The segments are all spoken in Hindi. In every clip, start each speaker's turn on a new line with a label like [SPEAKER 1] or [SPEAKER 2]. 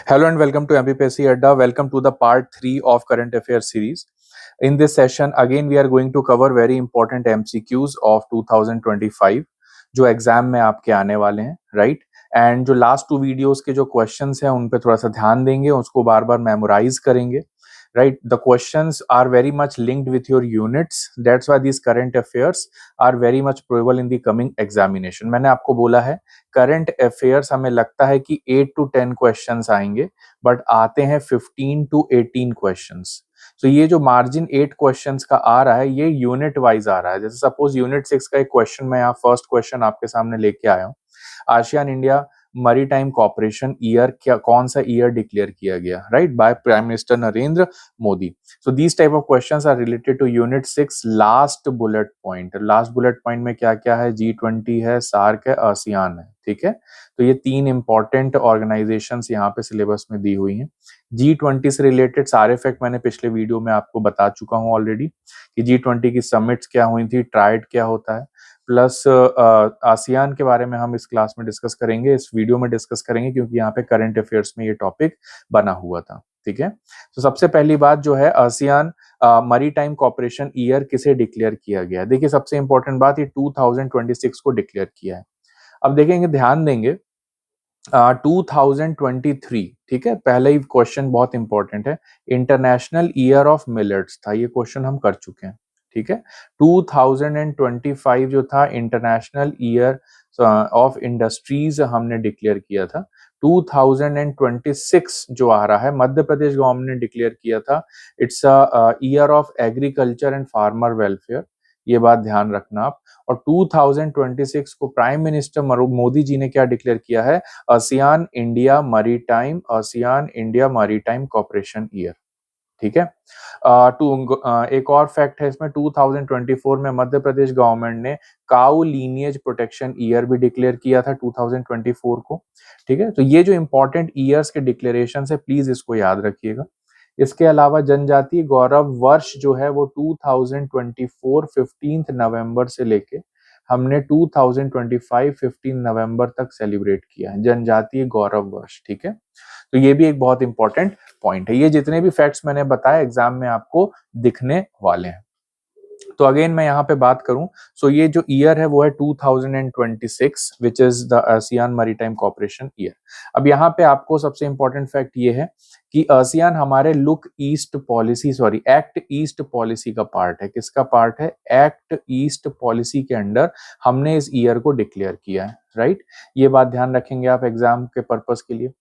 [SPEAKER 1] Hello and welcome to MPPSC Adda. Welcome to the part 3 of current affairs series. In this session, again we are going to cover very important MCQs of 2025 जो एग्जाम में आपके आने वाले हैं, राइट? एंड जो लास्ट 2 वीडियोस के जो क्वेश्चंस हैं उन पे थोड़ा सा ध्यान देंगे, उसको बार-बार मेमोराइज करेंगे, right? The questions are very much linked with your units. That's why these current affairs are very much probable in the coming examination. मैंने आपको बोला है करंट अफेयर्स हमें लगता है कि 8 to 10 क्वेश्चंस आएंगे, बट आते हैं 15 to 18 क्वेश्चंस. तो ये जो मार्जिन 8 क्वेश्चंस का आ रहा है ये यूनिट वाइज आ रहा है. जैसे सपोज यूनिट 6 का एक क्वेश्चन मैं यहाँ फर्स्ट क्वेश्चन आपके सामने लेके आया हूँ. ASEAN India maritime corporation year क्या कौन सा ईयर डिक्लेयर किया गया, right, by prime minister Narendra Modi. So these type of questions are related to unit 6 last bullet point. Last bullet point में क्या क्या है? G20 है, सार्क है, आसियान है. ठीक है, तो ये 3 इंपॉर्टेंट ऑर्गेनाइजेशंस यहाँ पे सिलेबस में दी हुई हैं. G20 से रिलेटेड सारे फैक्ट मैंने पिछले वीडियो में आपको बता चुका हूँ ऑलरेडी कि G20 की समिट्स क्या हुई थी, ट्राइड क्या होता है, प्लस आसियान के बारे में हम इस क्लास में डिस्कस करेंगे, इस वीडियो में डिस्कस करेंगे क्योंकि यहाँ पे करंट अफेयर्स में ये टॉपिक बना हुआ था. ठीक है, तो सबसे पहली बात जो है आसियान मरीटाइम कॉर्पोरेशन ईयर किसे डिक्लेयर किया गया है. देखिए सबसे इंपॉर्टेंट बात ये 2026 को डिक्लेयर किया है. अब देखेंगे, ध्यान देंगे 2023, ठीक है, पहले ही क्वेश्चन बहुत इंपॉर्टेंट है, इंटरनेशनल ईयर ऑफ मिलेट्स था, ये क्वेश्चन हम कर चुके हैं. ठीक है, 2025 जो था इंटरनेशनल ईयर ऑफ इंडस्ट्रीज हमने डिक्लेयर किया था. 2026 जो आ रहा है मध्य प्रदेश गवर्नमेंट ने डिक्लेयर किया था, it's a year of agriculture and farmer welfare. ये बात ध्यान रखना आप. और 2026 को प्राइम मिनिस्टर मोदी जी ने क्या डिक्लेयर किया है? ASEAN India maritime corporation year. ठीक है, एक और फैक्ट है इसमें, 2024 में मध्य प्रदेश गवर्नमेंट ने काउ लीनिएज प्रोटेक्शन ईयर भी डिक्लेयर किया था 2024 को. ठीक है, तो ये जो इंपॉर्टेंट ईयर्स के डिक्लेरेशन है प्लीज इसको याद रखिएगा. इसके अलावा जनजातीय गौरव वर्ष जो है वो 2024 15 नवंबर से लेके हमने 2025 15 नवंबर तक सेलिब्रेट किया है जनजातीय गौरव वर्ष. ठीक है, तो ये भी एक बहुत इंपॉर्टेंट पॉइंट है. ये जितने भी फैक्ट्स मैंने बताए एग्जाम में आपको दिखने वाले हैं. तो अगेन मैं यहाँ पे बात करूं, सो ये जो ईयर है वो है 2026 which is the ASEAN maritime corporation year. अब यहाँ पे आपको सबसे इंपॉर्टेंट फैक्ट ये है कि आसियान हमारे एक्ट ईस्ट पॉलिसी का पार्ट है. किसका पार्ट है? एक्ट ईस्ट पॉलिसी के अंडर हमने इस ईयर को डिक्लेयर किया है, राइट. ये बात ध्यान रखेंगे आप एग्जाम के पर्पस के लिए,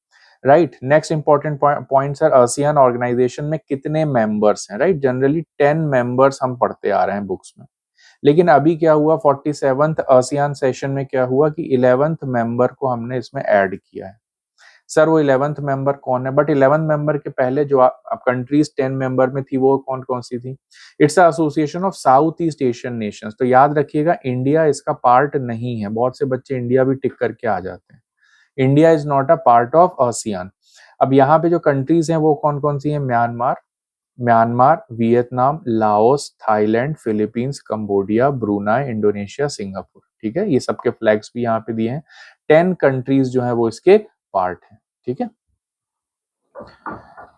[SPEAKER 1] right. Next important point sir, ASEAN organisation में कितने मेंबर्स हैं, राइट. जनरली 10 मेंबर्स हम पढ़ते आ रहे हैं बुक्स में, लेकिन अभी क्या हुआ 47th आसियान सेशन में क्या हुआ कि 11th मेंबर को हमने इसमें ऐड किया है. सर वो 11th मेंबर कौन है? बट 11th मेंबर के पहले जो कंट्रीज 10 मेंबर में थी वो कौन कौन सी थी? Its association of South East Asian Nations. तो याद रखिएगा इंडिया इसका पार्ट नहीं है. बहुत से बच्चे इंडिया भी टिक करके आ जाते हैं. India is not a part of ASEAN. अब यहाँ पे जो कंट्रीज हैं वो कौन कौन सी हैं? Myanmar, Vietnam, Laos, Thailand, Philippines, Cambodia, Brunei, Indonesia, Singapore. ठीक है, ये सबके फ्लैग्स भी यहाँ पे दिए हैं. 10 कंट्रीज जो है वो इसके पार्ट हैं. ठीक है,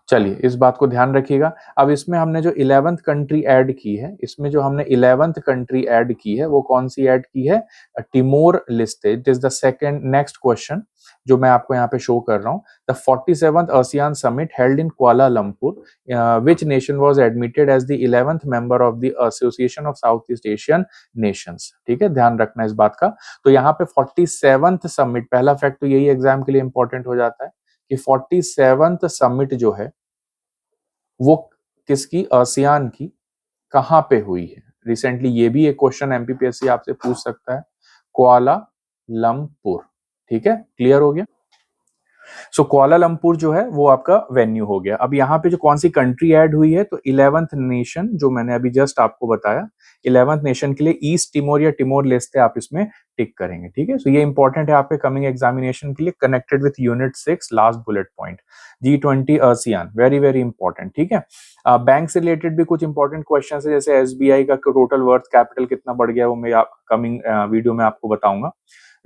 [SPEAKER 1] चलिए इस बात को ध्यान रखिएगा. अब इसमें हमने जो 11th कंट्री ऐड की है, इसमें जो हमने 11th कंट्री ऐड की है वो कौन सी ऐड की है? Timor Leste. It is the second next question जो मैं आपको यहाँ पे शो कर रहा हूँ. The 47th ASEAN summit held in Kuala Lumpur, which nation was admitted as the 11th member of the Association of South East Asian Nations. ठीक है, ध्यान रखना इस बात का. तो यहाँ पे 47th समिट, पहला फैक्ट तो यही एग्जाम के लिए इंपॉर्टेंट हो जाता है कि 47th समिट जो है वो किसकी? आसियान की. कहां पे हुई है? रिसेंटली ये भी एक क्वेश्चन एमपीपीएससी आपसे पूछ सकता है. कुआलालंपुर. ठीक है, क्लियर हो गया. सो कुआलालंपुर जो है वो आपका वेन्यू हो गया. अब यहाँ पे जो कौन सी कंट्री ऐड हुई है, तो 11th नेशन जो मैंने अभी जस्ट आपको बताया, 11th नेशन के लिए ईस्ट टिमोर या टिमोर लेस्टे आप इसमें टिक करेंगे. ठीक है, सो ये इंपॉर्टेंट है आपके कमिंग एग्जामिनेशन के लिए, connected with unit 6 last bullet point. G20 ASEAN very very important. ठीक है, बैंक से रिलेटेड भी कुछ इंपॉर्टेंट क्वेश्चन है, जैसे एसबीआई का टोटल वर्थ कैपिटल कितना बढ़ गया वो मैं कमिंग वीडियो में आपको बताऊंगा,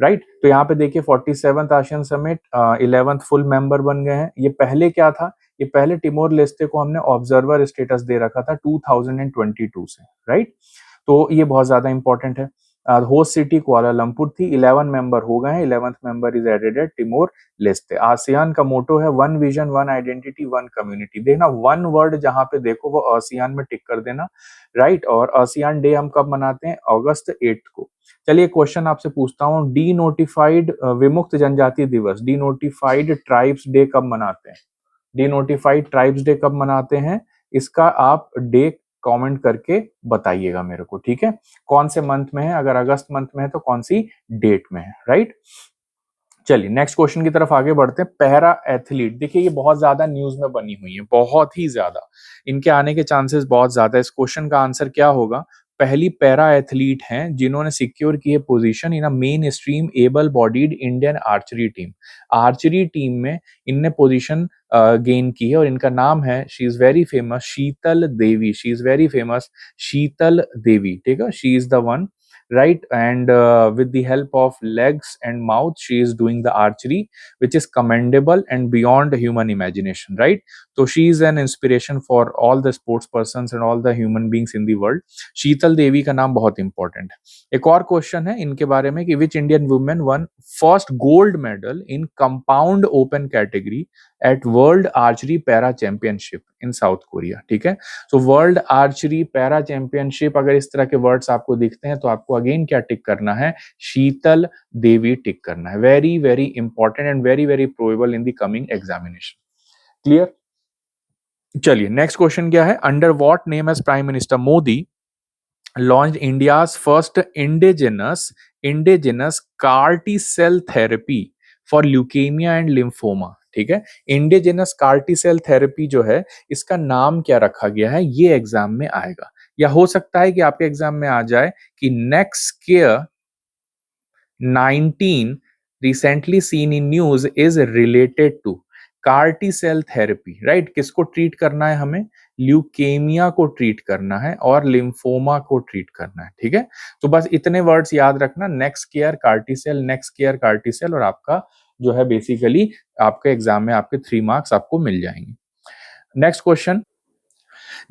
[SPEAKER 1] राइट। तो यहाँ पे देखिए 47th ASEAN summit 11th full member बन गए हैं। ये पहले क्या था, ये पहले टिमोर लेस्टे को हमने ऑब्जर्वर स्टेटस दे रखा था 2022 से, राइट। तो ये बहुत ज्यादा इंपॉर्टेंट है। होस्ट सिटी कुआलालंपुर थी, 11 मेंबर हो गए हैं, 11th member is added at Timor Leste. ASEAN का मोटो है one vision one identity one community. देखना वन वर्ड जहां पे देखो वो आसियान में टिक कर देना, राइट। और आसियान डे हम कब मनाते हैं, अगस्त 8 को। चलिए क्वेश्चन आपसे पूछता हूँ, डी नोटिफाइड विमुक्त जनजाति दिवस, डी नोटिफाइड ट्राइब्स डे कब मनाते हैं? डी नोटिफाइड ट्राइब्स डे कब मनाते हैं, इसका आप डे कमेंट करके बताइएगा मेरे को, ठीक है। कौन से मंथ में है, अगर अगस्त मंथ में है तो कौन सी डेट में है, राइट। चलिए नेक्स्ट क्वेश्चन की तरफ आगे बढ़ते हैं। पैरा एथलीट, देखिए ये बहुत ज्यादा न्यूज में बनी हुई है, बहुत ही ज्यादा, इनके आने के चांसेस बहुत ज्यादा है। इस क्वेश्चन का आंसर क्या होगा? पहली पैरा एथलीट हैं जिन्होंने सिक्योर की है position in a main stream able bodied Indian archery team. Archery team में इनने पोजीशन गेन की है और इनका नाम है, she is very famous, Sheetal Devi. She is very famous, Sheetal Devi, ठीक है। She is the one, right, and with the help of legs and mouth she is doing the archery, which is commendable and beyond human imagination, right. So she is an inspiration for all the sports persons and all the human beings in the world. शीतल देवी का नाम बहुत इंपॉर्टेंट है। एक और क्वेश्चन है इनके बारे में कि which Indian women won first gold medal in compound open category at world archery para championship in South Korea, ठीक है। तो वर्ल्ड आर्चरी पैरा चैंपियनशिप, अगर इस तरह के वर्ड्स आपको दिखते हैं तो आपको अगेन क्या टिक करना है, शीतल देवी टिक करना है। Very very important and very very probable in the coming examination. Clear. चलिए नेक्स्ट क्वेश्चन क्या है, under what name as prime minister Modi launched India's first indigenous CAR T cell therapy for leukemia and lymphoma, ठीक है। Indigenous CAR T cell therapy जो है, इसका नाम क्या रखा गया है, ये एग्जाम में आएगा, या हो सकता है कि आपके एग्जाम में आ जाए कि next care 19 recently seen in news is related to CAR T cell therapy, right. किसको ट्रीट करना है हमें, ल्यूकेमिया को ट्रीट करना है और लिम्फोमा को ट्रीट करना है, ठीक है। तो बस इतने वर्ड्स याद रखना, next care CAR T cell, next care CAR T cell, और आपका जो है बेसिकली आपके एग्जाम में आपके 3 मार्क्स आपको मिल जाएंगे। Next question,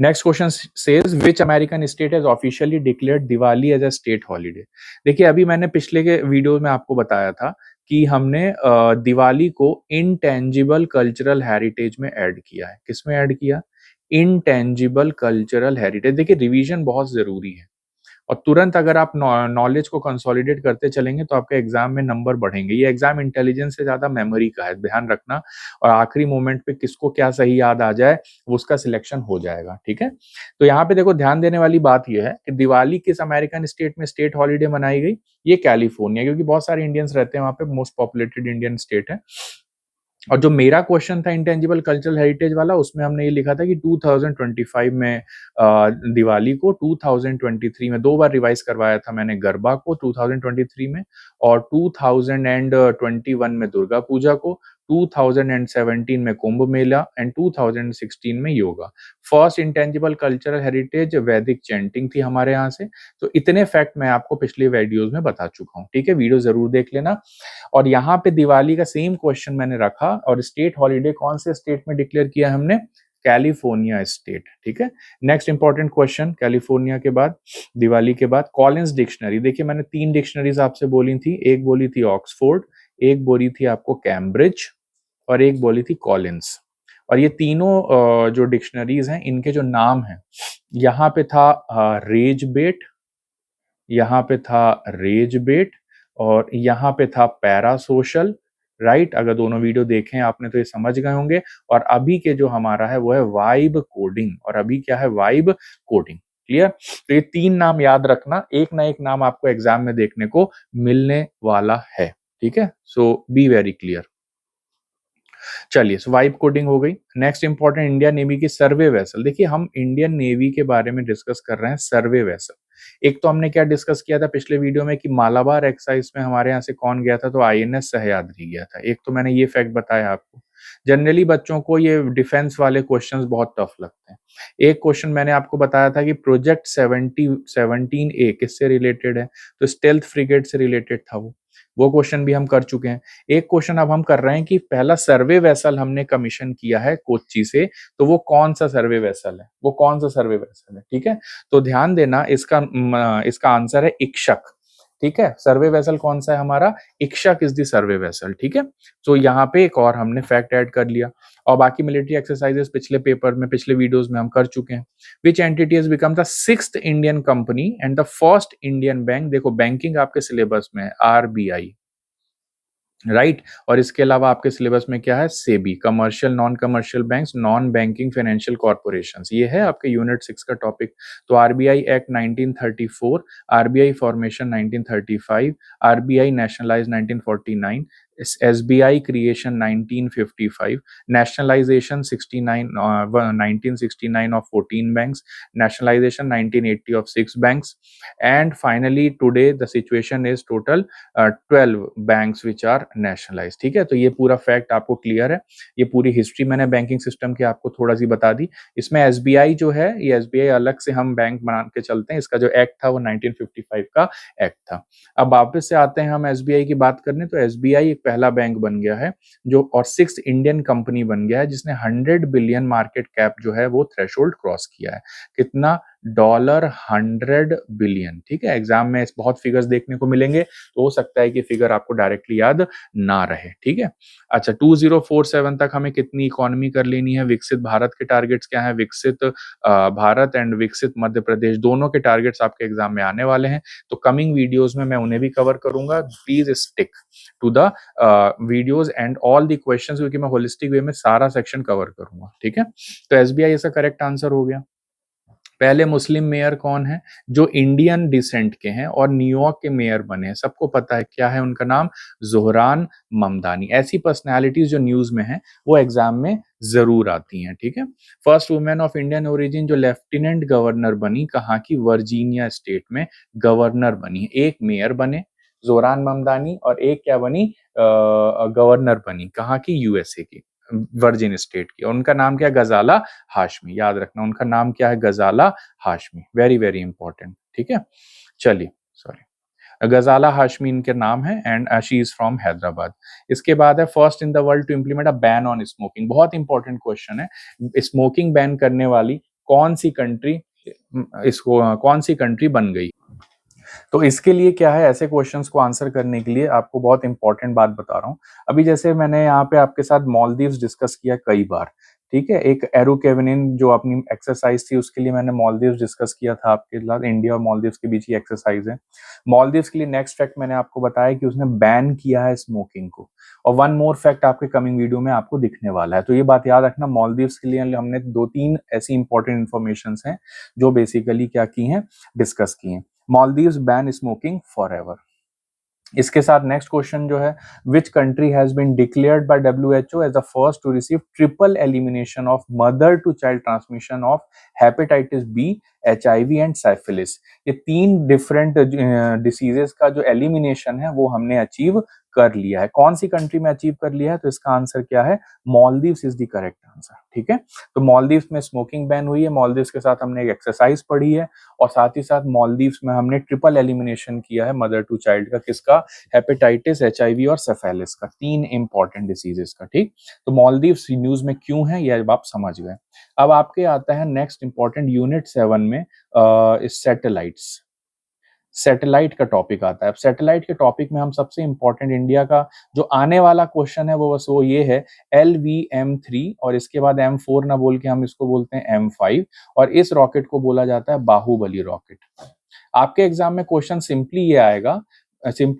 [SPEAKER 1] next question says which American state has officially declared Diwali as a state holiday. देखिए अभी मैंने पिछले के वीडियो में आपको बताया था कि हमने दिवाली को इंटेंजिबल कल्चरल हेरिटेज में ऐड किया है। किसमें ऐड किया, इंटेंजिबल कल्चरल हेरिटेज। देखिए रिवीजन बहुत जरूरी है, और तुरंत अगर आप नॉलेज को कंसोलिडेट करते चलेंगे तो आपके एग्जाम में नंबर बढ़ेंगे। ये एग्जाम इंटेलिजेंस से ज्यादा मेमोरी का है, ध्यान रखना। और आखिरी मोमेंट पे किसको क्या सही याद आ जाए वो उसका सिलेक्शन हो जाएगा, ठीक है। तो यहाँ पे देखो ध्यान देने वाली बात यह है कि दिवाली किस अमेरिकन स्टेट में स्टेट हॉलीडे मनाई गई, ये कैलिफोर्निया, क्योंकि बहुत सारे इंडियंस रहते हैं वहां पे, मोस्ट पॉपुलेटेड इंडियन स्टेट है। और जो मेरा क्वेश्चन था इंटेंजिबल कल्चरल हेरिटेज वाला, उसमें हमने ये लिखा था कि 2025 में दिवाली को, 2023 में 2 बार रिवाइज करवाया था मैंने गरबा को 2023 में, और 2021 में दुर्गा पूजा को, 2017 में कुंभ मेला एंड 2016 में yoga. First intangible cultural heritage वैदिक चैंटिंग थी हमारे यहाँ से। तो इतने फैक्ट मैं आपको पिछले वीडियोस में बता चुका हूँ, ठीक है। वीडियो जरूर देख लेना। और यहाँ पे दिवाली का सेम क्वेश्चन मैंने रखा, और स्टेट हॉलीडे कौन से स्टेट में डिक्लेयर किया हमने, कैलिफोर्निया स्टेट, ठीक है। नेक्स्ट इंपॉर्टेंट क्वेश्चन, कैलिफोर्निया के बाद, दिवाली के बाद, कॉलिंस डिक्शनरी। देखिए मैंने 3 डिक्शनरीज आपसे बोली थी, एक बोली थी ऑक्सफोर्ड, एक बोली थी आपको कैम्ब्रिज, और एक बोली थी कॉलिंस। और ये तीनों जो डिक्शनरीज हैं इनके जो नाम हैं, यहाँ पे था रेजबेट, यहाँ पे था रेजबेट, और यहाँ पे था पैरासोशल, राइट। अगर दोनों वीडियो देखें आपने तो ये समझ गए होंगे। और अभी के जो हमारा है वो है वाइब कोडिंग, और अभी क्या है, वाइब कोडिंग। क्लियर। तो ये 3 नाम याद रखना, एक ना एक नाम आपको एग्जाम में देखने को मिलने वाला है, ठीक है। सो बी वेरी क्लियर। चलिए स्वाइप कोडिंग हो गई। नेक्स्ट इंपॉर्टेंट, इंडियन नेवी की सर्वे वेसल। देखिए हम इंडियन नेवी के बारे में डिस्कस कर रहे हैं, सर्वे वेसल। एक तो हमने क्या डिस्कस किया था पिछले वीडियो में कि मालाबार एक्सरसाइज में हमारे यहाँ से कौन गया था, तो आईएनएस सह्याद्री गया था। एक तो मैंने ये फैक्ट बताया आपको। जनरली बच्चों को ये डिफेंस वाले क्वेश्चंस बहुत टफ लगते हैं। एक क्वेश्चन मैंने आपको बताया था कि प्रोजेक्ट 17A किससे रिलेटेड है, तो स्टेल्थ फ्रिगेट से रिलेटेड था वो। वो क्वेश्चन भी हम कर चुके हैं। एक क्वेश्चन अब हम कर रहे हैं कि पहला सर्वे वेसल हमने कमीशन किया है कोच्चि से, तो वो कौन सा सर्वे वेसल है, वो कौन सा सर्वे वेसल है, ठीक है। तो ध्यान देना, इसका आंसर है इक्षक, ठीक है। सर्वे वेसल कौन सा है हमारा, Ikshak is the survey vessel, ठीक है। तो यहाँ पे एक और हमने फैक्ट ऐड कर लिया। और बाकी मिलिट्री एक्सरसाइजेस पिछले पेपर में, पिछले वीडियोस में हम कर चुके हैं। Which entity has become the 6th Indian company and the first Indian bank, देखो बैंकिंग आपके सिलेबस में है, आरबीआई, राइट। और इसके अलावा आपके सिलेबस में क्या है, SEBI, commercial non commercial banks, non banking financial corporations, ये है आपके यूनिट 6 का टॉपिक। तो RBI act 1934, RBI formation 1935, RBI nationalise 1949, SBI creation 1955, nationalisation 1969 of 14 banks, nationalisation 1980 of 6 banks, and finally today the situation is total 12 banks which are nationalise, ठीक है। तो ये पूरा फैक्ट आपको क्लियर है। ये पूरी हिस्ट्री मैंने बैंकिंग सिस्टम की आपको थोड़ा सी बता दी। इसमें एसबीआई जो है, ये एसबीआई अलग से हम बैंक बना के चलते हैं, इसका जो एक्ट था वो 1955 का एक्ट था। अब वापस से आते हैं हम एसबीआई की बात करने, तो एसबीआई एक पहला बैंक बन गया है जो, और 6th इंडियन कंपनी बन गया है जिसने 100 बिलियन मार्केट कैप जो है वो थ्रेशोल्ड क्रॉस किया है। कितना, $100 बिलियन, ठीक है। एग्जाम में बहुत फिगर्स देखने को मिलेंगे, तो हो सकता है कि फिगर आपको डायरेक्टली याद ना रहे, ठीक है। अच्छा, 2047 तक हमें कितनी इकोनॉमी कर लेनी है, विकसित भारत के टारगेट्स क्या है, विकसित भारत एंड विकसित मध्य प्रदेश, दोनों के टारगेट्स आपके एग्जाम में आने वाले हैं। तो कमिंग वीडियोस में मैं उन्हें भी कवर करूंगा। Please stick to the videos and all the questions, क्योंकि मैं होलिस्टिक वे में सारा सेक्शन कवर करूंगा, ठीक है। तो एसबीआई इसका करेक्ट आंसर हो गया। पहले मुस्लिम मेयर कौन है जो इंडियन डिसेंट के हैं और न्यूयॉर्क के मेयर बने हैं, सबको पता है क्या है उनका नाम, जोहरान ममदानी। ऐसी पर्सनालिटीज जो न्यूज में है वो एग्जाम में जरूर आती हैं, ठीक है। First women of Indian origin जो लेफ्टिनेंट गवर्नर बनी, कहाँ की, वर्जीनिया स्टेट में गवर्नर बनी, एक मेयर बने जोहरान ममदानी, और एक क्या बनी, गवर्नर बनी, कहाँ की, यूएसए की, वर्जिन स्टेट की। और उनका नाम क्या है, गजाला हाशमी, याद रखना उनका नाम क्या है, Ghazala Hashmi, very very important, ठीक है। चलिए, सॉरी, गजाला हाशमी इनके नाम है and she is from Hyderabad. इसके बाद है first in the world to implement a ban on smoking, बहुत इंपॉर्टेंट क्वेश्चन है। स्मोकिंग बैन करने वाली कौन सी कंट्री, इसको कौन सी कंट्री बन गई। तो इसके लिए क्या है, ऐसे क्वेश्चंस को आंसर करने के लिए आपको बहुत इंपॉर्टेंट बात बता रहा हूँ। अभी जैसे मैंने यहाँ पे आपके साथ मालदीव्स डिस्कस किया कई बार, ठीक है। एक एरोकेवनिन जो अपनी एक्सरसाइज थी उसके लिए मैंने मालदीव्स डिस्कस किया था आपके साथ। इंडिया और मालदीव्स के बीच की एक्सरसाइज है। मालदीव्स के लिए नेक्स्ट फैक्ट मैंने आपको बताया कि उसने बैन किया है स्मोकिंग को। और वन मोर फैक्ट आपके कमिंग वीडियो में आपको दिखने वाला है, तो ये बात याद रखना। मालदीव्स के लिए हमने 2-3 ऐसी इंपॉर्टेंट इन्फॉर्मेशन हैं जो बेसिकली क्या की हैं, डिस्कस की हैं। Maldives ban smoking for ever. इसके साथ नेक्स्ट क्वेश्चन जो है, which country has been declared by WHO as the first to receive triple elimination of mother to child transmission of hepatitis B, HIV and syphilis. ये 3 डिफरेंट डिसीजेस का जो एलिमिनेशन है वो हमने अचीव कर लिया है। कौन सी कंट्री में अचीव कर लिया है, तो इसका आंसर क्या है, Maldives is the correct answer, ठीक है। तो मालदीव्स में स्मोकिंग बैन हुई है, मालदीव्स के साथ हमने एक एक्सरसाइज पढ़ी है, और साथ ही साथ मालदीव्स में हमने ट्रिपल एलिमिनेशन किया है मदर टू चाइल्ड का, किसका, हेपेटाइटिस, एचआईवी और सेफेलिस का, 3 इंपॉर्टेंट डिसीजेस का, ठीक। तो मालदीव्स न्यूज में क्यों है ये अब आप समझ गए। अब आपके आता है नेक्स्ट इंपॉर्टेंट यूनिट 7 में सैटेलाइट्स। सैटेलाइट का टॉपिक आता है। अब सैटेलाइट के टॉपिक में हम सबसे इंपॉर्टेंट इंडिया का जो आने वाला क्वेश्चन है वो बस वो ये है, LVM-3, और इसके बाद M4 ना बोल के हम इसको बोलते हैं M5, और इस रॉकेट को बोला जाता है बाहुबली रॉकेट। आपके एग्जाम में क्वेश्चन सिंपली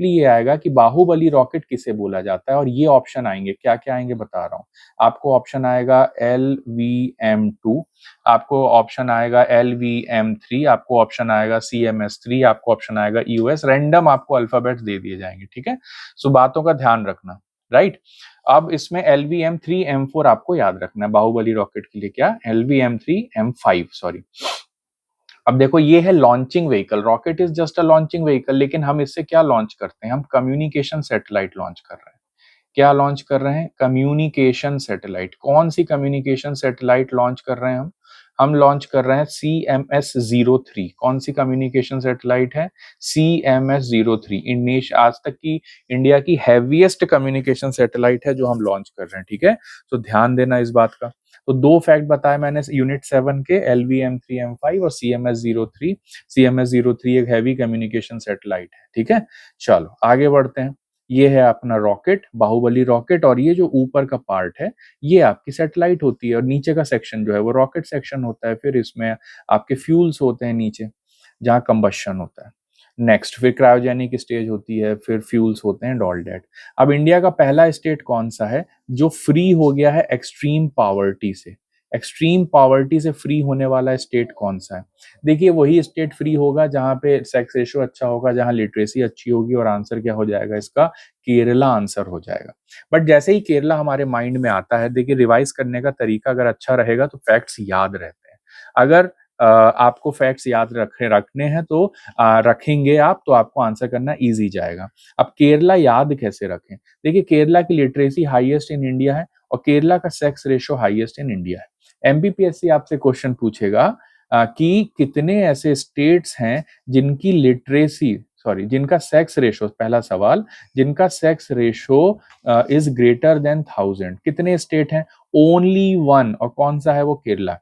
[SPEAKER 1] ये आएगा कि बाहुबली रॉकेट किसे बोला जाता है, और ये ऑप्शन आएंगे, क्या क्या आएंगे बता रहा हूँ आपको। ऑप्शन आएगा LVM-2, आपको ऑप्शन आएगा LVM-3, आपको ऑप्शन आएगा CMS-3, आपको ऑप्शन आएगा EOS। रैंडम आपको अल्फाबेट्स दे दिए जाएंगे, ठीक है। सो बातों का ध्यान रखना, राइट। अब इसमें LVM-3 M4 आपको याद रखना है। बाहुबली रॉकेट के लिए क्या, LVM-3 M5, सॉरी। अब देखो ये है launching vehicle, rocket is just a launching vehicle, लेकिन हम इससे क्या लॉन्च करते हैं, हम कम्युनिकेशन सैटेलाइट लॉन्च कर रहे हैं। क्या लॉन्च कर रहे हैं, कम्युनिकेशन सैटेलाइट। कौन सी कम्युनिकेशन सैटेलाइट लॉन्च कर रहे हैं हम हम लॉन्च कर रहे हैं CMS-03। कौन सी कम्युनिकेशन सैटेलाइट है? CMS-03। आज तक की इंडिया की हैवीएस्ट कम्युनिकेशन सैटेलाइट है जो हम लॉन्च कर रहे हैं, ठीक है। तो ध्यान देना इस बात का। तो दो फैक्ट बताए मैंने यूनिट 7 के, LV-M3M5 और CMS-03। CMS-03 एक हैवी कम्युनिकेशन सैटेलाइट है, ठीक है। चलो आगे बढ़ते हैं। ये है अपना रॉकेट, बाहुबली रॉकेट, और ये जो ऊपर का पार्ट है ये आपकी सैटेलाइट होती है, और नीचे का सेक्शन जो है वो रॉकेट सेक्शन होता है। फिर इसमें आपके फ्यूल्स होते हैं नीचे, जहाँ कंबशन होता है। नेक्स्ट फिर क्रायोजेनिक स्टेज होती है, फिर फ्यूल्स होते हैं, ऑल डेट। अब इंडिया का पहला स्टेट कौन सा है जो फ्री हो गया है एक्सट्रीम पावर्टी से? एक्सट्रीम पावर्टी से फ्री होने वाला स्टेट कौन सा है? देखिए वही स्टेट फ्री होगा जहां पे सेक्स रेशियो अच्छा होगा, जहां लिटरेसी अच्छी होगी, और आंसर क्या हो जाएगा इसका? केरला आंसर हो जाएगा। बट जैसे ही केरला हमारे माइंड में आता है, देखिए रिवाइज करने का तरीका अगर अच्छा रहेगा तो फैक्ट्स याद रहते हैं। अगर आपको फैक्ट्स याद रखने हैं तो रखेंगे आप, तो आपको आंसर करना इजी जाएगा। अब केरला याद कैसे रखें? देखिए केरला की लिटरेसी हाईएस्ट इन इंडिया है, और केरला का sex ratio highest in India है। एमपीपीएससी आपसे क्वेश्चन पूछेगा कि कितने ऐसे स्टेट्स हैं जिनकी लिटरेसी, सॉरी, जिनका सेक्स रेशो, पहला सवाल, जिनका sex ratio is greater than 1000। कितने स्टेट हैं? ओनली वन, और कौन सा है वो? केरला,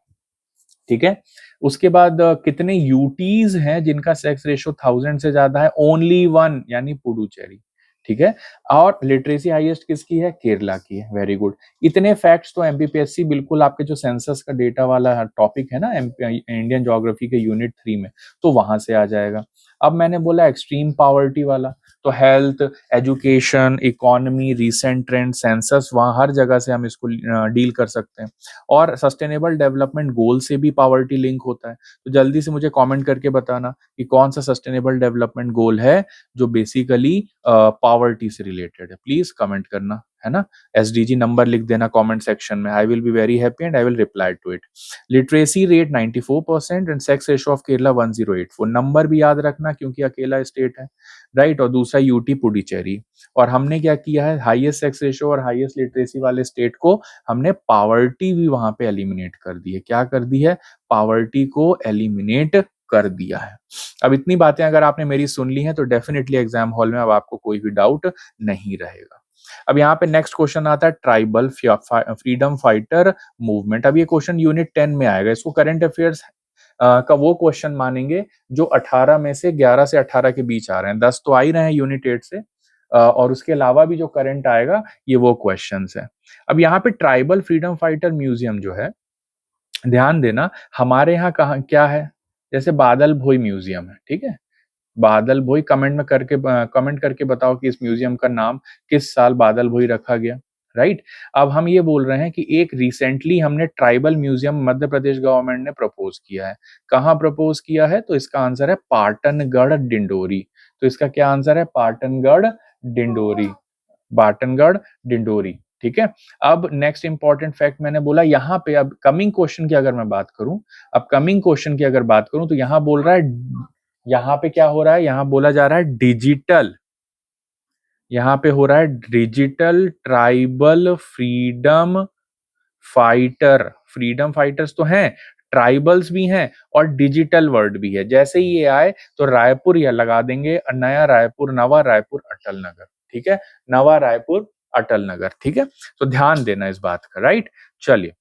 [SPEAKER 1] ठीक है। उसके बाद कितने यूटीज हैं जिनका सेक्स रेशो 1000 से ज्यादा है? ओनली वन, यानी पुडुचेरी, ठीक है। और लिटरेसी हाईएस्ट किसकी है? केरला की है। Very good. इतने फैक्ट्स तो एमपीपीएससी बिल्कुल आपके जो सेंसस का डेटा वाला टॉपिक है ना, इंडियन ज्योग्राफी के यूनिट 3 में, तो वहां से आ जाएगा। अब मैंने बोला एक्सट्रीम पावर्टी वाला, तो health, education, economy, recent trend, census, वहां हर जगह से हम इसको डील कर सकते हैं। और सस्टेनेबल डेवलपमेंट गोल से भी पावर्टी लिंक होता है। तो जल्दी से मुझे कमेंट करके बताना कि कौन सा सस्टेनेबल डेवलपमेंट गोल है जो बेसिकली पावर्टी से रिलेटेड है। प्लीज कमेंट करना, है ना। एसडीजी नंबर लिख देना कमेंट सेक्शन में। I will be very happy and I will reply to it. Literacy rate 94% and sex ratio of Kerala 1084। Number भी याद रखना क्योंकि अकेला स्टेट है, राइट। और दूसरा यूटी पुडुचेरी। और हमने क्या किया है? हाईएस्ट सेक्स रेशो और हाईएस्ट लिटरेसी वाले स्टेट को हमने पावर्टी भी वहां पे एलिमिनेट कर दी है। क्या कर दी है? पावर्टी को एलिमिनेट कर दिया है। अब इतनी बातें अगर आपने मेरी सुन ली हैं तो डेफिनेटली एग्जाम हॉल में अब आपको कोई भी डाउट नहीं रहेगा। अब यहाँ पे नेक्स्ट क्वेश्चन आता है ट्राइबल फ्रीडम फाइटर मूवमेंट। अब ये क्वेश्चन यूनिट 10 में आएगा। इसको करंट अफेयर्स का वो क्वेश्चन मानेंगे जो 18 में से 11 से 18 के बीच आ रहे हैं। 10 तो आ ही रहे हैं यूनिट 8 से, और उसके अलावा भी जो करंट आएगा ये वो क्वेश्चंस है। अब यहाँ पे ट्राइबल फ्रीडम फाइटर म्यूजियम जो है, ध्यान देना, हमारे यहाँ कहाँ क्या है? जैसे बादल भोई म्यूजियम है, ठीक है। बादल भोई, कमेंट करके बताओ कि इस म्यूजियम का नाम किस साल बादल भोई रखा गया, राइट। अब हम ये बोल रहे हैं कि एक रिसेंटली हमने tribal museum Madhya Pradesh government ने प्रपोज किया है। कहाँ प्रपोज किया है? तो इसका आंसर है पाटनगढ़ डिंडोरी। तो इसका क्या आंसर है? पाटनगढ़ डिंडोरी, पाटनगढ़ डिंडोरी, ठीक है। अब नेक्स्ट इंपॉर्टेंट फैक्ट मैंने बोला यहाँ पे, अब कमिंग क्वेश्चन की अगर मैं बात करूं, अब कमिंग क्वेश्चन की अगर बात करूं तो यहाँ बोल रहा है, यहाँ पे क्या हो रहा है? यहाँ बोला जा रहा है डिजिटल, यहाँ पे हो रहा है digital tribal freedom fighter. Freedom fighters तो हैं, ट्राइबल्स भी हैं, और डिजिटल वर्ड भी है। जैसे ही ये आए तो रायपुर या लगा देंगे, नया रायपुर, नवा रायपुर, अटल नगर, ठीक है। नवा रायपुर, अटल नगर, ठीक है। तो ध्यान देना इस बात का, राइट। चलिए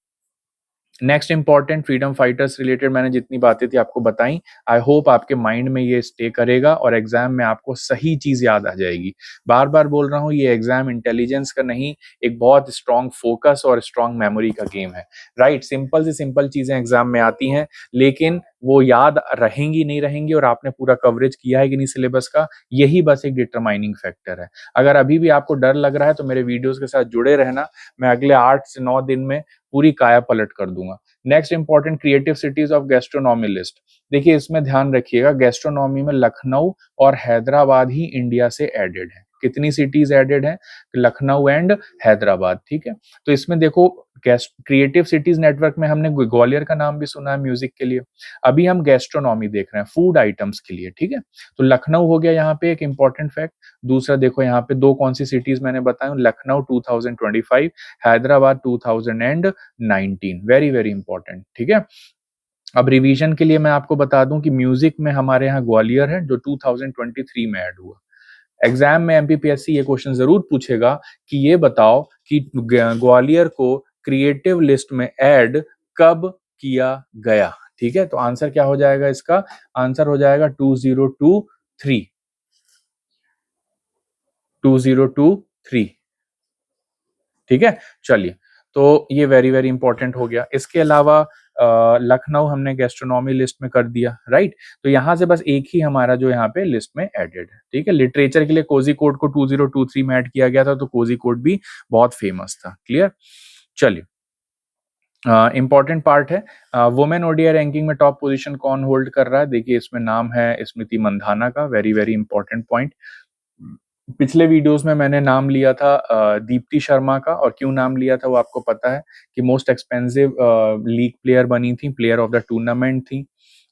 [SPEAKER 1] next important freedom fighters related मैंने जितनी बातें थी आपको बताई, आई होप आपके माइंड में ये स्टे करेगा और एग्जाम में आपको सही चीज याद आ जाएगी। बार बार बोल रहा हूँ, ये एग्जाम इंटेलिजेंस का नहीं, एक बहुत स्ट्रांग फोकस और स्ट्रांग मेमोरी का गेम है, राइट। सिंपल से सिंपल चीजें एग्जाम में आती हैं, लेकिन वो याद रहेंगी नहीं रहेंगी, और आपने पूरा कवरेज किया है कि नहीं सिलेबस का, यही बस एक डिटरमाइनिंग फैक्टर है। अगर अभी भी आपको डर लग रहा है तो मेरे वीडियोस के साथ जुड़े रहना, मैं अगले 8 से 9 दिन में पूरी काया पलट कर दूंगा। Next important, creative cities of gastronomy list. देखिए इसमें ध्यान रखिएगा, गैस्ट्रोनॉमी में लखनऊ और हैदराबाद ही इंडिया से एडेड है। कितनी सिटीज एडेड है? लखनऊ एंड हैदराबाद, ठीक है। तो इसमें देखो, क्रिएटिव सिटीज नेटवर्क में हमने ग्वालियर का नाम भी सुना है म्यूजिक के लिए। अभी हम गैस्ट्रोनॉमी देख रहे हैं, फूड आइटम्स के लिए, ठीक है। तो लखनऊ हो गया यहाँ पे एक इंपॉर्टेंट फैक्ट। दूसरा देखो यहाँ पे दो कौन सी सिटीज मैंने बताया, Lucknow 2025, Hyderabad 2019, very very important, ठीक है। अब रिवीजन के लिए मैं आपको बता दूं कि म्यूजिक में हमारे यहाँ ग्वालियर है जो 2023 में ऐड हुआ। एग्जाम में एमपीपीएससी ये क्वेश्चन जरूर पूछेगा कि ये बताओ कि ग्वालियर को क्रिएटिव लिस्ट में ऐड कब किया गया। ठीक है, तो आंसर क्या हो जाएगा इसका? आंसर हो जाएगा 2023। 2023। ठीक है, चलिए, तो ये वेरी वेरी इंपॉर्टेंट हो गया। इसके अलावा लखनऊ हमने गैस्ट्रोनॉमी लिस्ट में कर दिया, राइट। तो यहां से बस एक ही हमारा जो यहाँ पे लिस्ट में एडेड है। ठीक है, लिटरेचर के लिए कोझिकोड को 2023 में ऐड किया गया था, तो कोझिकोड भी बहुत फेमस था। क्लियर, चलिए, इंपॉर्टेंट पार्ट है। वुमेन ओडीआई रैंकिंग में टॉप पोजीशन कौन होल्ड कर रहा है? देखिए, इसमें नाम है स्मृति मंधाना का। Very very important point. पिछले वीडियोस में मैंने नाम लिया था दीप्ति शर्मा का, और क्यों नाम लिया था वो आपको पता है कि मोस्ट एक्सपेंसिव लीग प्लेयर बनी थी, प्लेयर ऑफ द टूर्नामेंट थी।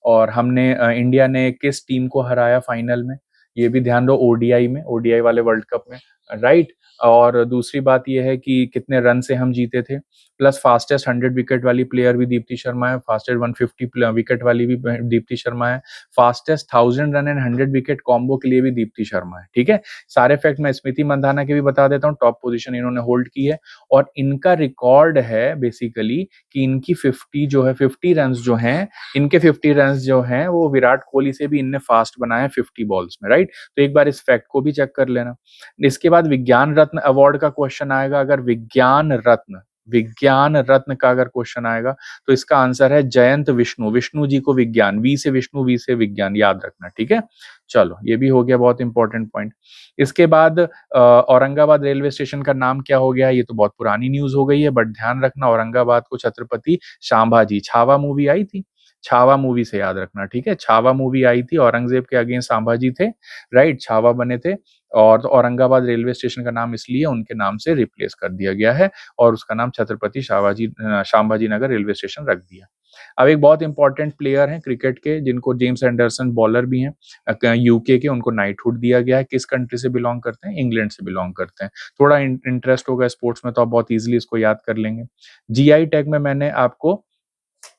[SPEAKER 1] और हमने इंडिया ने किस टीम को हराया फाइनल में, ये भी ध्यान दो, ओडीआई में, ओडीआई वाले वर्ल्ड कप में, राइट। और दूसरी बात यह है कि कितने रन से हम जीते थे। प्लस फास्टेस्ट 100 विकेट वाली प्लेयर भी दीप्ति शर्मा है, फास्टेस्ट 150 विकेट वाली भी दीप्ति शर्मा है, fastest 1000 run and 100 wicket combo के लिए भी दीप्ति शर्मा है। ठीक है, सारे फैक्ट मैं स्मृति मंधाना के भी बता देता हूँ। टॉप पोजीशन इन्होंने होल्ड की है, और इनका रिकॉर्ड है बेसिकली कि इनकी 50 जो है, 50 रन जो हैं, इनके 50 रन जो हैं वो विराट कोहली से भी इनने फास्ट बनाया 50 बॉल्स में, राइट। तो एक बार इस फैक्ट को भी चेक कर लेना। इसके बाद विज्ञान रत्न अवार्ड का क्वेश्चन आएगा। अगर विज्ञान रत्न का अगर क्वेश्चन आएगा तो इसका आंसर है जयंत विष्णु। विष्णु जी को विज्ञान, वी से विष्णु, वी से विज्ञान, याद रखना। ठीक है, चलो, ये भी हो गया बहुत इंपॉर्टेंट पॉइंट। इसके बाद औरंगाबाद रेलवे स्टेशन का नाम क्या हो गया? ये तो बहुत पुरानी न्यूज हो गई है, बट ध्यान रखना, औरंगाबाद को छत्रपति संभाजी, छावा मूवी आई थी, छावा मूवी से याद रखना। ठीक है, छावा मूवी आई थी, औरंगजेब के अगेंस्ट संभाजी थे, राइट, छावा बने थे। और तो औरंगाबाद रेलवे स्टेशन का नाम इसलिए उनके नाम से रिप्लेस कर दिया गया है, और उसका नाम छत्रपति संभाजी नगर रेलवे स्टेशन रख दिया। अब एक बहुत इंपॉर्टेंट प्लेयर हैं क्रिकेट के, जिनको जेम्स एंडरसन बॉलर भी हैं, यूके के, उनको नाइटहुड दिया गया है। किस कंट्री से बिलोंग करते हैं? इंग्लैंड से बिलोंग करते हैं। थोड़ा इंटरेस्ट होगा स्पोर्ट्स में तो आप बहुत इजीली इसको याद कर लेंगे। जीआई टैग में मैंने आपको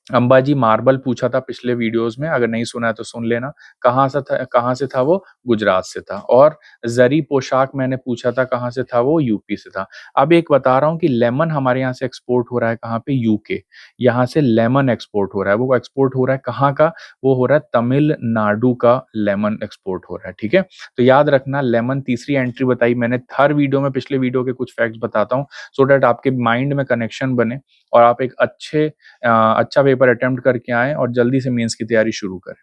[SPEAKER 1] अंबाजी मार्बल पूछा था पिछले वीडियोस में, अगर नहीं सुना है तो सुन लेना। कहाँ से था वो? गुजरात से था। और जरी पोशाक मैंने पूछा था, कहाँ से था वो? यूपी से था। अब एक बता रहा हूँ कि लेमन हमारे यहाँ से एक्सपोर्ट हो रहा है, कहाँ पे? यूके। यहाँ से लेमन एक्सपोर्ट हो रहा है, वो एक्सपोर्ट हो रहा है कहाँ का? वो हो रहा है तमिलनाडु का, लेमन एक्सपोर्ट हो रहा है। ठीक है, तो याद रखना, लेमन तीसरी एंट्री बताई मैंने। हर वीडियो में पिछले वीडियो के कुछ फैक्ट्स बताता हूँ, सो डैट आपके माइंड में कनेक्शन बने और आप एक अच्छा पेपर अटेम्प्ट करके आए और जल्दी से मेंस की तैयारी शुरू करें।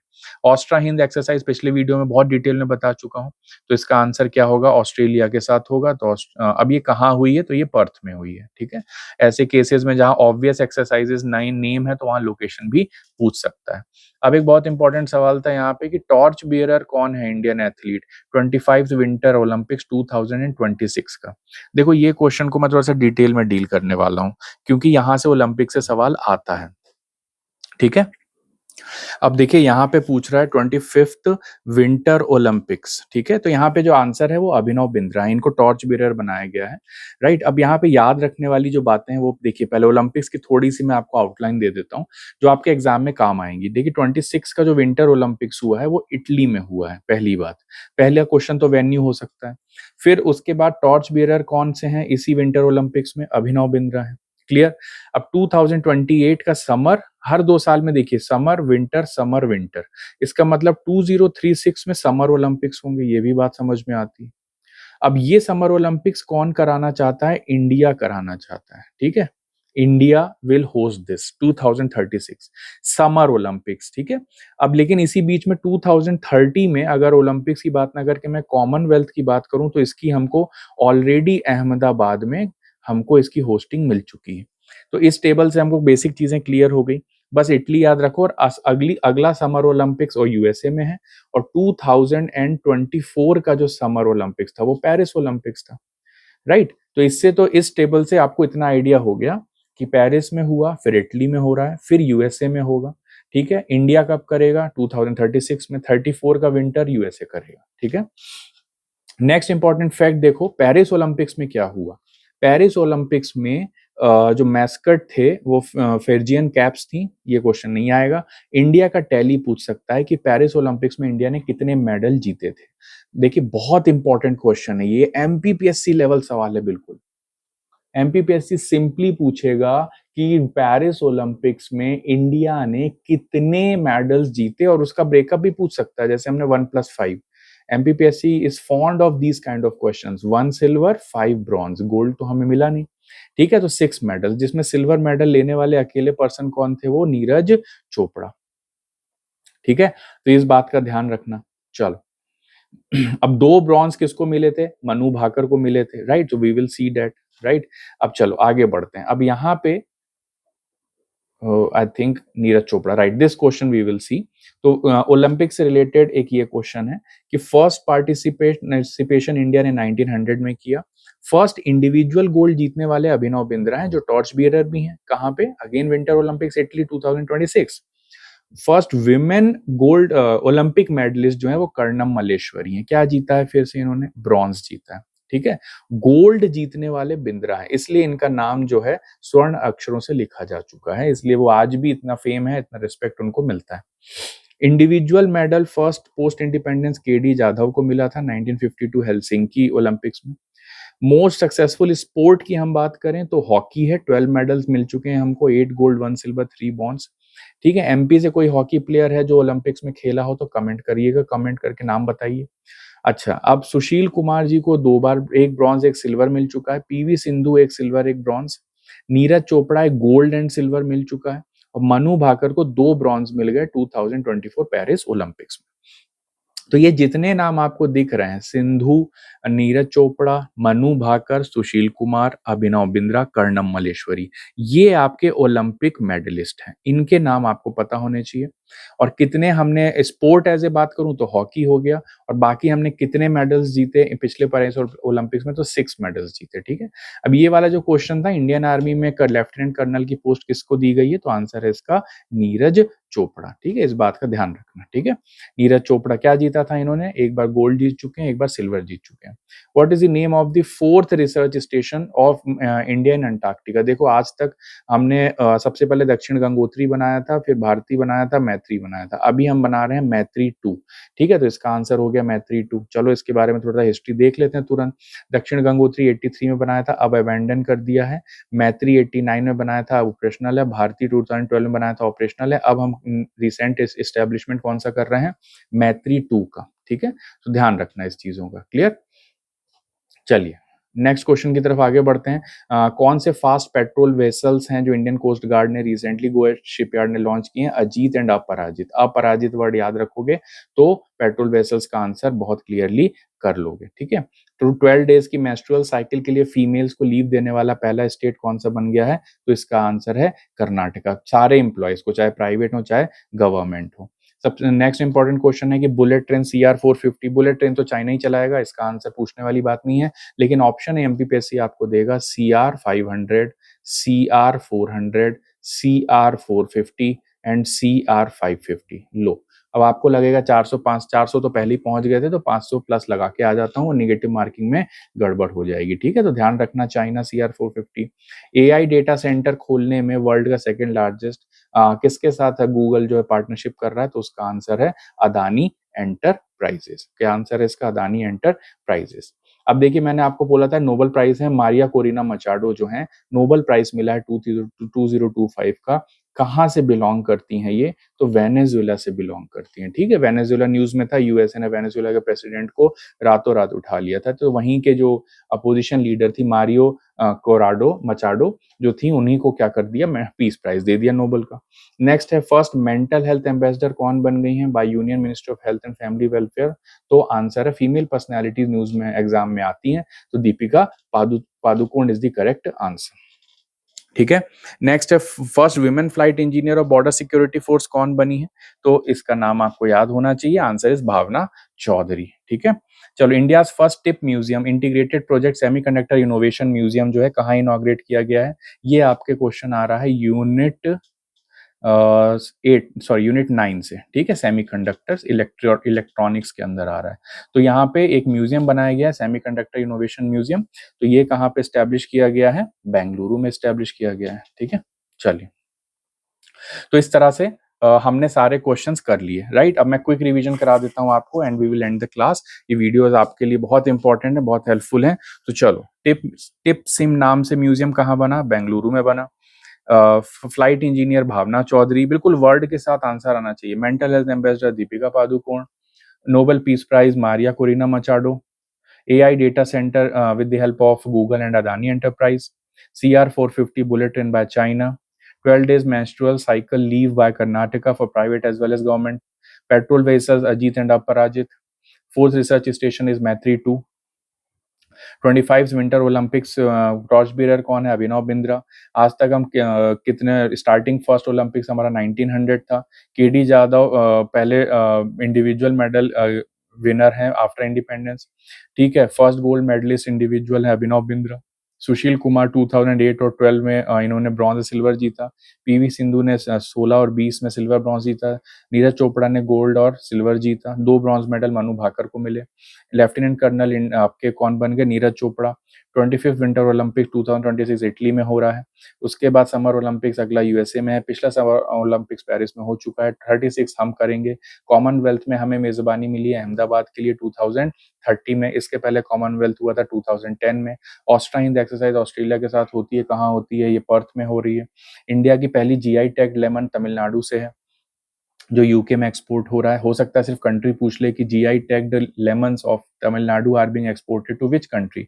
[SPEAKER 1] ऑस्ट्रा हिंद एक्सरसाइज पिछले वीडियो में बहुत डिटेल में बता चुका हूं, तो इसका आंसर क्या होगा? ऑस्ट्रेलिया के साथ होगा। तो अब ये कहाँ हुई है? तो ये पर्थ में हुई है। ठीक है, ऐसे केसेस में जहां ऑब्वियस एक्सरसाइजेस नाइन नेम है तो वहां लोकेशन भी पूछ सकता है। अब एक बहुत इंपॉर्टेंट सवाल था यहाँ पे कि टॉर्च बियरर कौन है इंडियन एथलीट 25 विंटर ओलंपिक्स 2026 का? देखो, ये क्वेश्चन को मैं थोड़ा सा डिटेल में डील करने वाला हूँ, क्योंकि यहां से ओलंपिक से सवाल आता है। ठीक है, अब देखिए यहाँ पे पूछ रहा है 25th विंटर ओलंपिक्स। ठीक है, तो यहाँ पे जो आंसर है वो अभिनव बिंद्रा है, इनको टॉर्च बियरर बनाया गया है, राइट। अब यहाँ पे याद रखने वाली जो बातें हैं वो देखिए, पहले ओलंपिक्स की थोड़ी सी मैं आपको आउटलाइन दे देता हूँ जो आपके एग्जाम में काम आएंगी। देखिए, 26 का जो विंटर ओलंपिक्स हुआ है वो इटली में हुआ है। पहली बात, पहला क्वेश्चन तो वेन्यू हो सकता है। फिर उसके बाद टॉर्च बियरर कौन से हैं इसी विंटर ओलंपिक्स में? अभिनव बिंद्रा है। क्लियर। अब 2028 का समर, हर 2 साल में देखिए समर विंटर समर विंटर, इसका मतलब 2036 में समर ओलंपिक्स होंगे, ये भी बात समझ में आती है। अब ये समर ओलंपिक्स कौन कराना चाहता है? इंडिया कराना चाहता है। ठीक है, India will host this 2036 summer Olympics. ठीक है, अब लेकिन इसी बीच में 2030 में अगर ओलंपिक्स की बात ना करके मैं कॉमनवेल्थ की बात करूं तो इसकी हमको ऑलरेडी अहमदाबाद में हमको इसकी होस्टिंग मिल चुकी है। तो इस टेबल से हमको बेसिक चीजें क्लियर हो गई। बस इटली याद रखो, और अगला समर ओलंपिक्स और यूएसए में है। और 2024 का जो समर ओलंपिक्स था वो पेरिस ओलंपिक्स था, राइट। तो इससे तो इस टेबल से आपको इतना आइडिया हो गया कि पेरिस में हुआ, फिर इटली में हो रहा है, फिर यूएसए में होगा। ठीक है, इंडिया कब करेगा? 2036 में। 34 का विंटर यूएसए करेगा। ठीक है, नेक्स्ट इंपॉर्टेंट फैक्ट देखो, पेरिस ओलंपिक्स में क्या हुआ? पेरिस ओलंपिक्स में जो मैस्कट थे वो फेर्जियन कैप्स थी, ये क्वेश्चन नहीं आएगा। इंडिया का टैली पूछ सकता है कि पेरिस ओलंपिक्स में इंडिया ने कितने मेडल जीते थे। देखिए बहुत इंपॉर्टेंट क्वेश्चन है ये, एमपीपीएससी लेवल सवाल है बिल्कुल। एमपीपीएससी सिंपली पूछेगा कि पेरिस ओलंपिक्स में इंडिया ने कितने मेडल्स जीते, और उसका ब्रेकअप भी पूछ सकता है, जैसे हमने 1+5। MPPSC is fond of these kind of questions. 1 silver 5 bronze, gold तो हमें मिला नहीं। ठीक है, तो 6 मेडल, जिसमें सिल्वर मेडल लेने वाले अकेले पर्सन कौन थे, वो नीरज चोपड़ा। ठीक है, तो इस बात का ध्यान रखना। चलो अब 2 ब्रॉन्ज किसको मिले थे, मनु भाकर को मिले थे, राइट, तो we will see that, right. अब चलो आगे बढ़ते हैं। अब यहाँ पे I think Neeraj Chopra, right, this question we will see. तो ओलंपिक से रिलेटेड एक ये क्वेश्चन है कि फर्स्ट पार्टिसिपेशन इंडिया ने 1900 में किया। फर्स्ट इंडिविजुअल गोल्ड जीतने वाले अभिनव बिंद्रा हैं, जो टॉर्च बियरर भी हैं। कहाँ पे, again winter Olympics Italy 2026। First women gold Olympic medallist जो है वो कर्णम मल्लेश्वरी हैं। क्या जीता है फिर से इन्होंने, ब्रॉन्ज जीता है। ठीक है, गोल्ड जीतने वाले बिंद्रा है, इसलिए इनका नाम जो है स्वर्ण अक्षरों से लिखा जा चुका है, इसलिए वो आज भी इतना फेम है, इतना रिस्पेक्ट उनको मिलता है। Individual medal first post independence KD Jadhav को मिला था 1952 हेलसिंकी ओलंपिक्स में। मोस्ट सक्सेसफुल स्पोर्ट की हम बात करें तो हॉकी है, 12 मेडल्स मिल चुके हैं हमको, 8 गोल्ड 1 सिल्वर 3 ब्रॉन्ज। ठीक है, एमपी से कोई हॉकी प्लेयर है जो ओलंपिक्स में खेला हो तो कमेंट करिएगा, कमेंट करके नाम बताइए। अच्छा, अब सुशील कुमार जी को 2 बार, 1 ब्रॉन्ज 1 सिल्वर मिल चुका है। PV Sindhu 1 silver 1 bronze. Neeraj Chopra 1 gold and silver मिल चुका है। और मनु भाकर को 2 ब्रॉन्ज मिल गए 2024 पेरिस ओलंपिक्स में। तो ये जितने नाम आपको दिख रहे हैं, सिंधु, नीरज चोपड़ा, मनु भाकर, सुशील कुमार, अभिनव बिंद्रा, कर्णम मल्लेश्वरी, ये आपके ओलंपिक मेडलिस्ट हैं। इनके नाम आपको पता होने चाहिए। और कितने हमने स्पोर्ट एज ए बात करूं तो हॉकी हो गया, और बाकी हमने कितने मेडल्स जीते पिछले पेरिस ओलंपिक्स में, तो 6 मेडल्स जीते। ठीक है, अब ये वाला जो क्वेश्चन था, इंडियन आर्मी में लेफ्टिनेंट कर्नल की पोस्ट किसको दी गई है, तो आंसर है इसका नीरज चोपड़ा। ठीक है, इस बात का ध्यान रखना। ठीक है, नीरज चोपड़ा क्या जीता था इन्होंने, एक बार गोल्ड जीत चुके हैं, एक बार सिल्वर जीत चुके हैं। What is the name of the 4th research station of India in Antarctica. देखो आज तक हमने सबसे पहले दक्षिण गंगोत्री बनाया था, फिर भारती बनाया था, मैत्री बनाया था, अभी हम बना रहे हैं मैत्री 2। ठीक है, तो इसका आंसर हो गया मैत्री 2। चलो इसके बारे में थोड़ा सा हिस्ट्री देख लेते हैं तुरंत। दक्षिण गंगोत्री 83 में बनाया था, अब अबेंडन कर दिया है। मैत्री 89 में बनाया था, ऑपरेशनल है। भारती 2012 में बनाया था, ऑपरेशनल है। अब हम रिसेंट एस्टेब्लिशमेंट कौन सा कर रहे हैं, मैत्री 2 का। ठीक है, तो ध्यान रखना इस चीजों का, क्लियर। चलिए नेक्स्ट क्वेश्चन की तरफ आगे बढ़ते हैं। कौन से फास्ट पेट्रोल वेसल्स हैं जो इंडियन कोस्ट गार्ड ने रिसेंटली गोवा शिपयार्ड ने लॉन्च किए हैं, अजीत एंड अपराजित। अपराजित वर्ड याद रखोगे तो पेट्रोल वेसल्स का आंसर बहुत क्लियरली कर लोगे। ठीक है, तो 12 डेज की मेंस्ट्रुअल साइकिल के लिए फीमेल्स को लीव देने वाला पहला स्टेट कौन सा बन गया है, तो इसका आंसर है कर्नाटका। सारे इंप्लॉयज को, चाहे प्राइवेट हो चाहे गवर्नमेंट हो। सबसे नेक्स्ट इंपॉर्टेंट क्वेश्चन है कि bullet train CR450, bullet train तो चाइना ही चलाएगा, इसका आंसर पूछने वाली बात नहीं है, लेकिन ऑप्शन एमपीपीएससी आपको देगा CR500, CR400, CR450 and CR550। लो, अब आपको लगेगा 405, 400 तो पहले ही पहुंच गए थे, तो 500 प्लस लगा के आ जाता हूँ, निगेटिव मार्किंग में गड़बड़ हो जाएगी। ठीक है, तो ध्यान रखना, China CR450। AI data centre खोलने में वर्ल्ड का सेकंड लार्जेस्ट किसके साथ है गूगल जो है पार्टनरशिप कर रहा है, तो उसका आंसर है अदानी एंटरप्राइजेस। क्या आंसर है इसका, अदानी एंटरप्राइजेस। अब देखिए मैंने आपको बोला था नोबेल प्राइज है, मारिया कोरिना मचाडो जो है, नोबेल प्राइज मिला है 2025 का। कहाँ से बिलोंग करती हैं ये, तो वेनेजुएला से बिलोंग करती हैं। ठीक है, वेनेजुएला न्यूज में था, यूएसए ने वेनेजुएला के प्रेसिडेंट को रातों रात उठा लिया था, तो वहीं के जो अपोजिशन लीडर थी मारियो कोराडो मचाडो जो थी, उन्हीं को क्या कर दिया, मैं पीस प्राइज दे दिया नोबेल का। नेक्स्ट है फर्स्ट मेंटल हेल्थ एम्बेसडर कौन बन गई हैं by union ministry of health and family welfare, तो आंसर है फीमेल पर्सनैलिटीज न्यूज में एग्जाम में आती हैं, तो Deepika Padukone is the correct answer. ठीक है, नेक्स्ट है first women flight engineer of border security force कौन बनी है, तो इसका नाम आपको याद होना चाहिए, आंसर इज भावना चौधरी। ठीक है, चलो India first tip museum integrated project semiconductor innovation museum जो है कहाँ इनॉग्रेट किया गया है, ये आपके क्वेश्चन आ रहा है यूनिट यूनिट 9 से, ठीक है, सेमीकंडक्टर्स इलेक्ट्रॉनिक्स के अंदर आ रहा है। तो यहाँ पे एक म्यूजियम बनाया गया है, सेमीकंडक्टर इनोवेशन म्यूजियम। तो ये कहाँ पे स्टैब्लिश किया गया है? बेंगलुरु में स्टैब्लिश किया गया है, ठीक है। चलिए, तो इस तरह से हमने सारे क्वेश्चंस कर लिए, राइट। अब मैं क्विक रिवीजन करा देता हूँ आपको and we will end the class. ये वीडियोस आपके लिए बहुत इंपॉर्टेंट है, बहुत हेल्पफुल है। तो चलो, टिप सिम नाम से म्यूजियम कहाँ बना? बेंगलुरु में बना। फ्लाइट इंजीनियर भावना चौधरी, बिल्कुल वर्ड के साथ आंसर आना चाहिए। Mental health ambassador Deepika Padukone. Nobel peace prize Maria Corina Machado. AI data center with the help of Google and Adani Enterprise. CR450 bullet train by China. 12 days menstrual cycle leave by Karnataka for private as well as government. Petrol vessels Ajit and Aparajit. Fourth research station is Maitri 2. 25 winter Olympics torch bearer कौन है? अभिनव बिंद्रा। आज तक हम कितने स्टार्टिंग फर्स्ट ओलंपिक्स हमारा 1900 था। केडी जाधव पहले इंडिविजुअल मेडल विनर हैं आफ्टर इंडिपेंडेंस, ठीक है। फर्स्ट गोल्ड मेडलिस्ट इंडिविजुअल है अभिनव बिंद्रा। सुशील कुमार 2008 और 12 में इन्होंने ब्रॉन्ज सिल्वर जीता। पीवी सिंधु ने 16 और 20 में सिल्वर ब्रॉन्ज जीता। नीरज चोपड़ा ने गोल्ड और सिल्वर जीता। 2 ब्रॉन्ज मेडल मनु भाकर को मिले। लेफ्टिनेंट कर्नल आपके कौन बन गए? Neeraj Chopra. 25 winter Olympic 2026 Italy में हो रहा है। उसके बाद समर ओलंपिक्स अगला यूएसए में है। पिछला समर ओलंपिक्स पेरिस में हो चुका है। 36 हम करेंगे। कॉमनवेल्थ में हमें मेजबानी मिली है अहमदाबाद के लिए 2030 में। इसके पहले कॉमनवेल्थ हुआ था 2010 में। ऑस्ट्रा हिंद एक्सरसाइज ऑस्ट्रेलिया के साथ होती है, कहाँ होती है? ये पर्थ में हो रही है। इंडिया की पहली जीआई टैग लेमन तमिलनाडु से है, जो यूके में एक्सपोर्ट हो रहा है। हो सकता है सिर्फ कंट्री पूछ ले कि GI tagged lemons of Tamil Nadu are being exported to which country.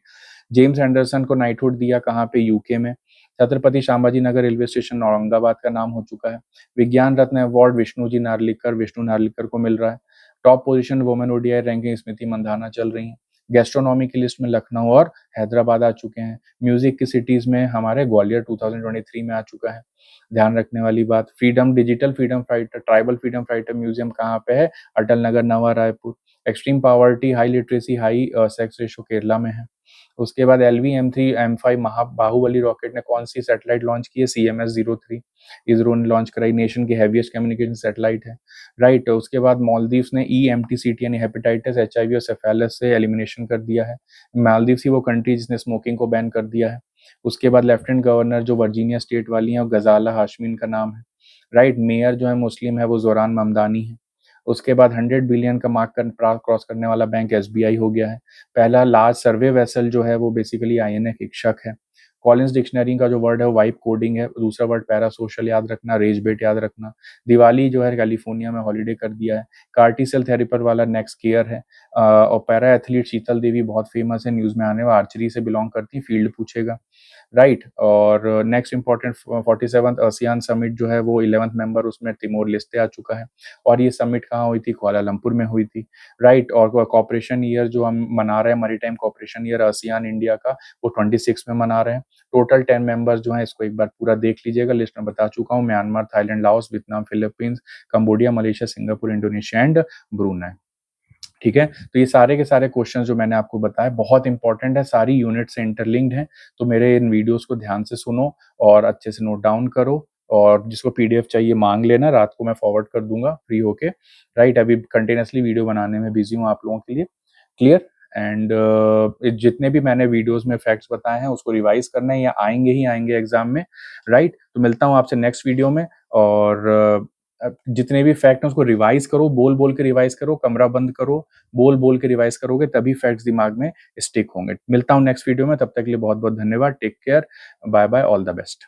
[SPEAKER 1] James Anderson को नाइटहुड दिया कहाँ पे? यूके में। छत्रपति संभाजी नगर रेलवे स्टेशन औरंगाबाद का नाम हो चुका है। विज्ञान रत्न अवार्ड विष्णु नार्लिकर को मिल रहा है। Top position women ODI ranking Smriti Mandhana चल रही है। गैस्ट्रोनॉमी की लिस्ट में लखनऊ और हैदराबाद आ चुके हैं। म्यूजिक की सिटीज में हमारे ग्वालियर 2023 में आ चुका है। ध्यान रखने वाली बात, digital freedom fighter tribal freedom fighter museum कहाँ पे है? अटल नगर नवा Raipur. Extreme poverty high literacy high sex ratio Kerala में है। उसके बाद LV-M3 M5 बाहुबली रॉकेट ने कौन सी सैटेलाइट लॉन्च की है? CMS-03 इसरो ने लॉन्च कराई। नेशन की हैवीएस्ट कम्युनिकेशन सैटेलाइट है, राइट। उसके बाद मालदीव्स ने EMTCT यानी हेपेटाइटिस HIV और सेफेलस से एलिमिनेशन कर दिया है। मालदीव्स ही वो कंट्री जिसने स्मोकिंग को बैन कर दिया है। उसके बाद लेफ्टिनेंट गवर्नर जो वर्जीनिया स्टेट वाली हैं, गजाला हाशमी इनका नाम है, राइट। मेयर जो है मुस्लिम है, वो जोरान ममदानी है। उसके बाद 100 बिलियन का मार्क क्रॉस करने वाला बैंक SBI हो गया है। पहला लार्ज सर्वे वेसल जो है वो बेसिकली INF इक्शक है। कॉलिंस डिक्शनरी का जो वर्ड है वो वाइप कोडिंग है। दूसरा वर्ड पैरा सोशल याद रखना, रेज बेट याद रखना। दिवाली जो है कैलिफोर्निया में हॉलीडे कर दिया है। कार्टी सेल थेरेपर वाला नेक्स्ट केयर है। और पैरा एथलीट शीतल देवी बहुत फेमस है, न्यूज में आने वाला, आर्चरी से बिलोंग करती, फील्ड पूछेगा, राइट। और next important 47th ASEAN summit जो है वो 11th मेंबर उसमें तिमोर लेस्ते आ चुका है। और ये समिट कहाँ हुई थी? कुआलालंपुर में हुई थी, राइट। और कॉपरेशन ईयर जो हम मना रहे हैं, maritime cooperation year ASEAN India का, वो 26 में मना रहे हैं। टोटल 10 मेंबर्स जो हैं, इसको एक बार पूरा देख लीजिएगा, लिस्ट में बता चुका हूँ। Myanmar, Thailand, Laos, Vietnam, Philippines, Cambodia, Malaysia, Singapore, Indonesia and Brunei, ठीक है। तो ये सारे के सारे क्वेश्चन जो मैंने आपको बताया बहुत इंपॉर्टेंट है, सारी यूनिट से इंटरलिंक्ड हैं। तो मेरे इन वीडियोस को ध्यान से सुनो और अच्छे से नोट डाउन करो। और जिसको PDF चाहिए मांग लेना, रात को मैं फॉरवर्ड कर दूंगा फ्री होके, राइट। अभी कंटिन्यूसली वीडियो बनाने में बिजी हूँ आप लोगों के लिए, क्लियर। एंड जितने भी मैंने वीडियोस में फैक्ट्स बताए हैं उसको रिवाइज करना है, या आएंगे ही आएंगे एग्जाम में, राइट। तो मिलता हूँ आपसे नेक्स्ट वीडियो में। और जितने भी फैक्ट हैं उसको रिवाइज करो, बोल बोल के रिवाइज करो, कमरा बंद करो, बोल बोल के रिवाइज करोगे तभी फैक्ट्स दिमाग में स्टिक होंगे। मिलता हूँ नेक्स्ट वीडियो में, तब तक के लिए बहुत बहुत धन्यवाद। Take care, bye bye, all the best.